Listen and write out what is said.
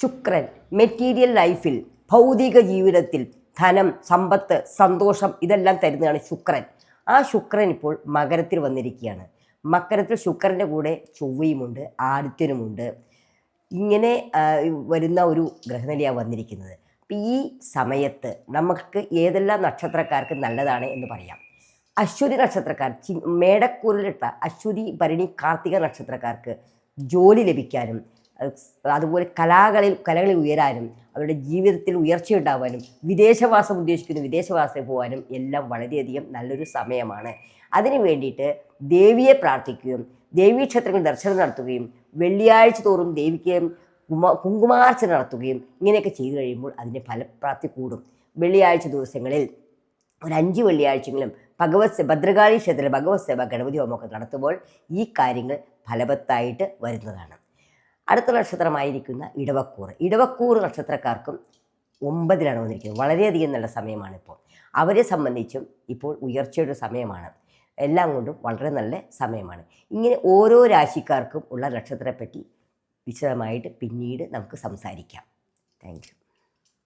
ശുക്രൻ മെറ്റീരിയൽ ലൈഫിൽ, ഭൗതിക ജീവിതത്തിൽ ധനം, സമ്പത്ത്, സന്തോഷം ഇതെല്ലാം തരുന്നതാണ് ശുക്രൻ. ആ ശുക്രൻ ഇപ്പോൾ മകരത്തിൽ വന്നിരിക്കുകയാണ്. മകരത്തിൽ ശുക്രൻ്റെ കൂടെ ചൊവ്വയുമുണ്ട്, ആദിത്യനുമുണ്ട്. ഇങ്ങനെ വരുന്ന ഒരു ഗ്രഹനിലയാണ് വന്നിരിക്കുന്നത്. അപ്പം ഈ സമയത്ത് നമുക്ക് ഏതെല്ലാം നക്ഷത്രക്കാർക്ക് നല്ലതാണ് എന്ന് പറയാം. അശ്വതി നക്ഷത്രക്കാർ, മേടക്കൂറിലിട്ട അശ്വതി, ഭരണി, കാർത്തിക നക്ഷത്രക്കാർക്ക് ജോലി ലഭിക്കാനും അതുപോലെ കലകളിൽ ഉയരാനും അവരുടെ ജീവിതത്തിൽ ഉയർച്ചയുണ്ടാവാനും വിദേശവാസം ഉദ്ദേശിക്കുന്ന വിദേശവാസത്തിൽ പോകാനും എല്ലാം വളരെയധികം നല്ലൊരു സമയമാണ്. അതിനു വേണ്ടിയിട്ട് ദേവിയെ പ്രാർത്ഥിക്കുകയും ദേവീക്ഷേത്രങ്ങളിൽ ദർശനം നടത്തുകയും വെള്ളിയാഴ്ച തോറും ദേവിക്ക് കുങ്കുമാർച്ചന നടത്തുകയും ഇങ്ങനെയൊക്കെ ചെയ്തു കഴിയുമ്പോൾ അതിൻ്റെ ഫലപ്രാപ്തി കൂടും. വെള്ളിയാഴ്ച ദിവസങ്ങളിൽ ഒരു 5 വെള്ളിയാഴ്ചകളും ഭദ്രകാളി ക്ഷേത്രത്തിൽ ഭഗവത് സേവ, ഗണപതി ഹോമമൊക്കെ നടത്തുമ്പോൾ ഈ കാര്യങ്ങൾ ഫലവത്തായിട്ട് വരുന്നതാണ്. അടുത്ത നക്ഷത്രമായിരിക്കുന്ന ഇടവക്കൂർ നക്ഷത്രക്കാർക്കും 9ലാണ് വന്നിരിക്കുന്നത്. വളരെയധികം നല്ല സമയമാണ് ഇപ്പോൾ. അവരെ സംബന്ധിച്ചും ഇപ്പോൾ ഉയർച്ചയുടെ സമയമാണ്. എല്ലാം കൊണ്ടും വളരെ നല്ല സമയമാണ്. ഇങ്ങനെ ഓരോ രാശിക്കാർക്കും ഉള്ള നക്ഷത്രത്തെപ്പറ്റി വിശദമായിട്ട് പിന്നീട് നമുക്ക് സംസാരിക്കാം. Thank you.